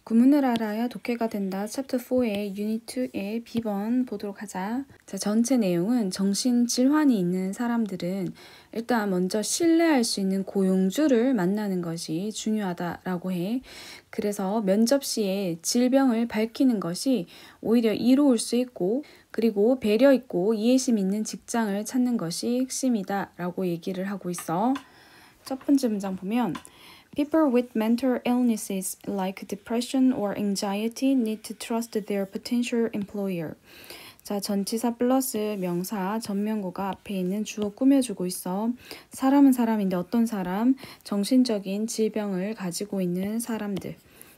구문을 알아야 독해가 된다. 챕터 4의 유닛 2의 B번 보도록 하자. 자, 전체 내용은 정신질환이 있는 사람들은 일단 먼저 신뢰할 수 있는 고용주를 만나는 것이 중요하다라고 해. 그래서 면접 시에 질병을 밝히는 것이 오히려 이로울 수 있고, 그리고 배려 있고 이해심 있는 직장을 찾는 것이 핵심이다라고 얘기를 하고 있어. 첫 번째 문장 보면 People with mental illnesses like depression or anxiety need to trust their potential employer. 자, 전치사 플러스 명사 전면구가 앞에 있는 주어 꾸며주고 있어. 사람은 사람인데 어떤 사람? 정신적인 질병을 가지고 있는 사람들.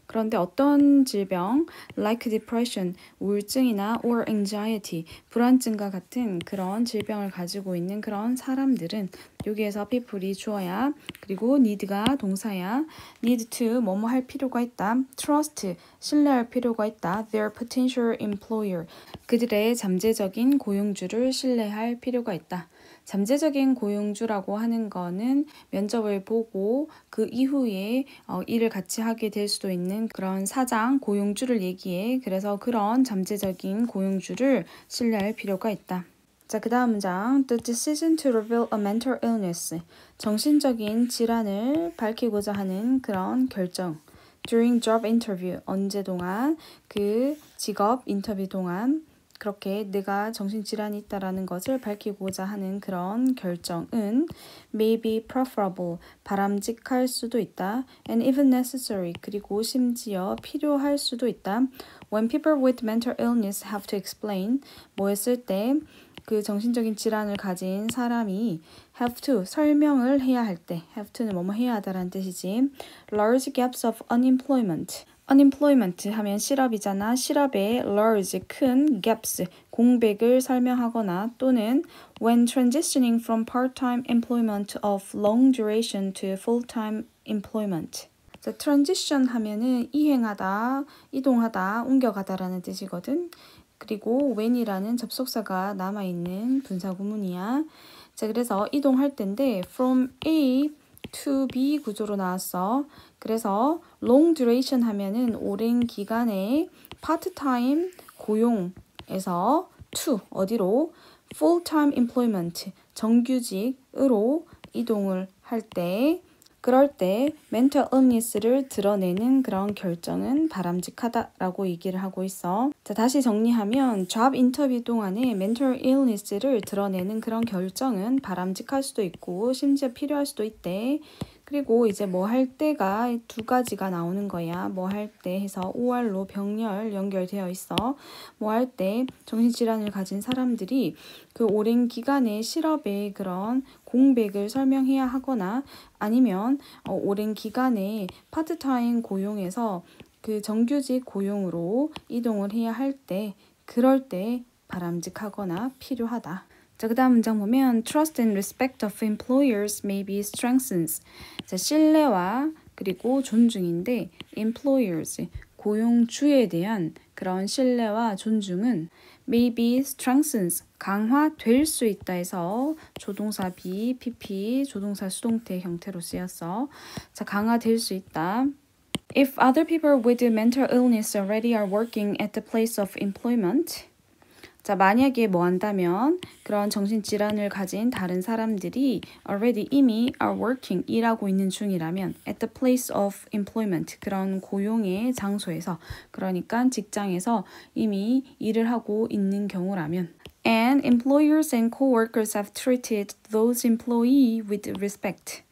그런데 어떤 질병, like depression, 우울증이나 or anxiety, 불안증과 같은 그런 질병을 가지고 있는 그런 사람들은 여기에서 people이 주어야, 그리고 need가 동사야. need to 뭐뭐 할 필요가 있다. trust, 신뢰할 필요가 있다. their potential employer, 그들의 잠재적인 고용주를 신뢰할 필요가 있다. 잠재적인 고용주라고 하는 거는 면접을 보고 그 이후에 일을 같이 하게 될 수도 있는 그런 사장, 고용주를 얘기해. 그래서 그런 잠재적인 고용주를 신뢰할 필요가 있다. 자, 그 다음 문장. The decision to reveal a mental illness. 정신적인 질환을 밝히고자 하는 그런 결정. During job interview. 언제 동안? 그 직업 인터뷰 동안. 그렇게 내가 정신질환이 있다라는 것을 밝히고자 하는 그런 결정은 may be preferable, 바람직할 수도 있다. and even necessary, 그리고 심지어 필요할 수도 있다. When people with mental illness have to explain, 뭐 했을 때 그 정신적인 질환을 가진 사람이 have to, 설명을 해야 할 때, have to는 뭐뭐 해야 하다라는 뜻이지. large gaps of unemployment. unemployment 하면 실업이잖아. 실업의 large, 큰 gaps, 공백을 설명하거나 또는 when transitioning from part-time employment of long duration to full-time employment. 자, transition 하면은 이행하다, 이동하다, 옮겨가다라는 뜻이거든. 그리고 when이라는 접속사가 남아있는 분사구문이야. 자, 그래서 이동할 때인데 from A to B 구조로 나왔어. 그래서 long duration 하면은 오랜 기간의 part-time 고용에서 to 어디로? full-time employment 정규직으로 이동을 할 때, 그럴 때 mental illness를 드러내는 그런 결정은 바람직하다라고 얘기를 하고 있어. 자, 다시 정리하면 job 인터뷰 동안에 mental illness를 드러내는 그런 결정은 바람직할 수도 있고 심지어 필요할 수도 있대. 그리고 이제 뭐 할 때가 두 가지가 나오는 거야. 뭐 할 때 해서 OR로 병렬 연결되어 있어. 뭐 할 때 정신질환을 가진 사람들이 그 오랜 기간의 실업의 그런 공백을 설명해야 하거나 아니면 오랜 기간의 파트타임 고용에서 그 정규직 고용으로 이동을 해야 할 때, 그럴 때 바람직하거나 필요하다. 자, 그 다음 문장 보면 Trust and respect of employers may be strengthened. 자, 신뢰와 그리고 존중인데 employers, 고용주에 대한 그런 신뢰와 존중은 may be strengthened, 강화될 수 있다 해서 조동사 be, pp, 조동사 수동태 형태로 쓰였어. 자, 강화될 수 있다. If other people with mental illness already are working at the place of employment. 자, 만약에 뭐 한다면 그런 정신질환을 가진 다른 사람들이 already 이미 are working, 일하고 있는 중이라면 at the place of employment, 그런 고용의 장소에서, 그러니까 직장에서 이미 일을 하고 있는 경우라면 and employers and co-workers have treated those employee with respect.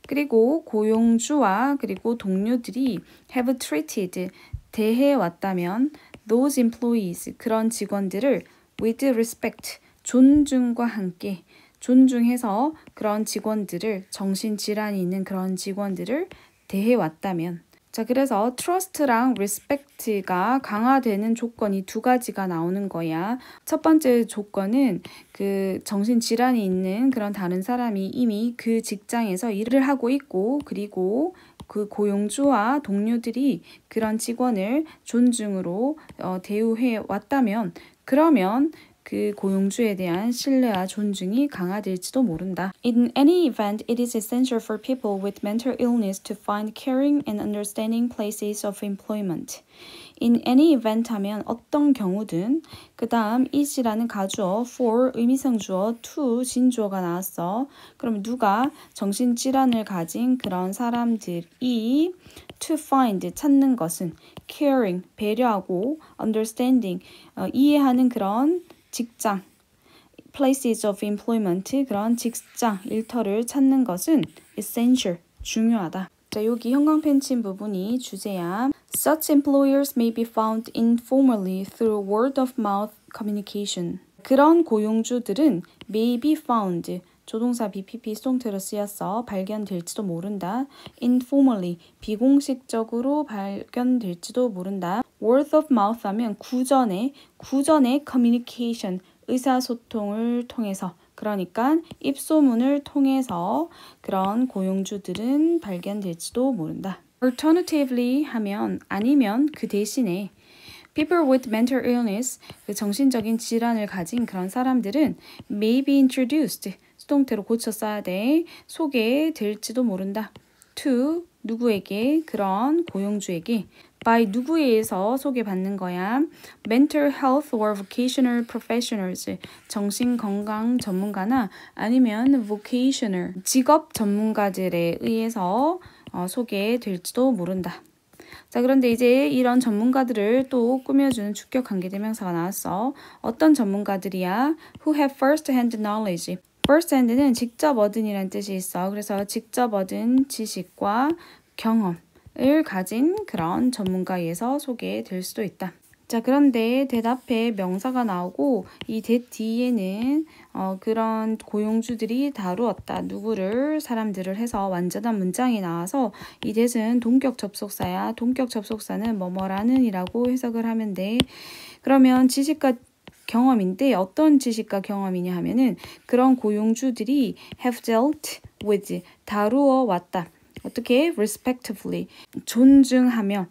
그리고 고용주와 그리고 동료들이 have treated, 대해왔다면 those employees, 그런 직원들을 with respect, 존중과 함께, 존중해서 그런 직원들을, 정신질환이 있는 그런 직원들을 대해왔다면. 자, 그래서 trust랑 respect가 강화되는 조건이 두 가지가 나오는 거야. 첫 번째 조건은 그 정신질환이 있는 그런 다른 사람이 이미 그 직장에서 일을 하고 있고, 그리고 그 고용주와 동료들이 그런 직원을 존중으로 대우해 왔다면, 그러면 그 고용주에 대한 신뢰와 존중이 강화될지도 모른다. In any event, it is essential for people with mental illness to find caring and understanding places of employment. In any event 하면 어떤 경우든 그 다음 is라는 가주어, for 의미상 주어, to 진주어가 나왔어. 그럼 누가 정신질환을 가진 그런 사람들이 to find 찾는 것은 caring 배려하고 understanding 이해하는 그런 직장 places of employment 그런 직장 일터를 찾는 것은 essential 중요하다. 자, 여기 형광펜 친 부분이 주제야. Such employers may be found informally through word of mouth communication. 그런 고용주들은 may be found 조동사 BPP 수동태로 쓰여서 발견될지도 모른다. informally 비공식적으로 발견될지도 모른다. word of mouth 하면 구전의 communication 의사소통을 통해서 그러니까 입소문을 통해서 그런 고용주들은 발견될지도 모른다. Alternatively 하면 아니면 그 대신에 People with mental illness, 그 정신적인 질환을 가진 그런 사람들은 may be introduced, 수동태로 고쳐 써야 돼. 소개될지도 모른다. To 누구에게, 그런 고용주에게 by 누구에 의해서 소개받는 거야. Mental health or vocational professionals, 정신건강 전문가나 아니면 vocational, 직업 전문가들에 의해서 소개될지도 모른다. 자, 그런데 이제 이런 전문가들을 또 꾸며주는 주격 관계대명사가 나왔어. 어떤 전문가들이야? Who have first-hand knowledge. first-hand는 직접 얻은이라는 뜻이 있어. 그래서 직접 얻은 지식과 경험을 가진 그런 전문가에 의해서 소개될 수도 있다. 자, 그런데 대답에 명사가 나오고 이 that 뒤에는 그런 고용주들이 다루었다. 누구를 사람들을 해서 완전한 문장이 나와서 이 that은 동격 접속사야. 동격 접속사는 뭐뭐라는 이라고 해석을 하면 돼. 그러면 지식과 경험인데 어떤 지식과 경험이냐 하면은 그런 고용주들이 have dealt with 다루어 왔다. 어떻게? respectively 존중하며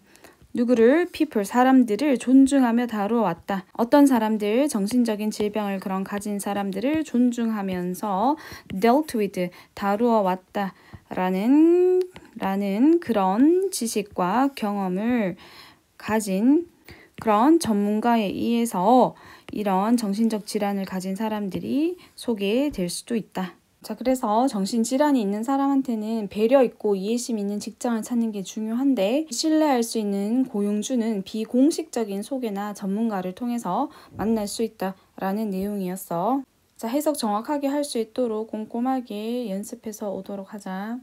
누구를 people 사람들을 존중하며 다루어 왔다. 어떤 사람들 정신적인 질병을 그런 가진 사람들을 존중하면서 dealt with 다루어 왔다 라는 그런 지식과 경험을 가진 그런 전문가에 의해서 이런 정신적 질환을 가진 사람들이 소개될 수도 있다. 자, 그래서 정신질환이 있는 사람한테는 배려 있고 이해심 있는 직장을 찾는 게 중요한데 신뢰할 수 있는 고용주는 비공식적인 소개나 전문가를 통해서 만날 수 있다라는 내용이었어. 자, 해석 정확하게 할 수 있도록 꼼꼼하게 연습해서 오도록 하자.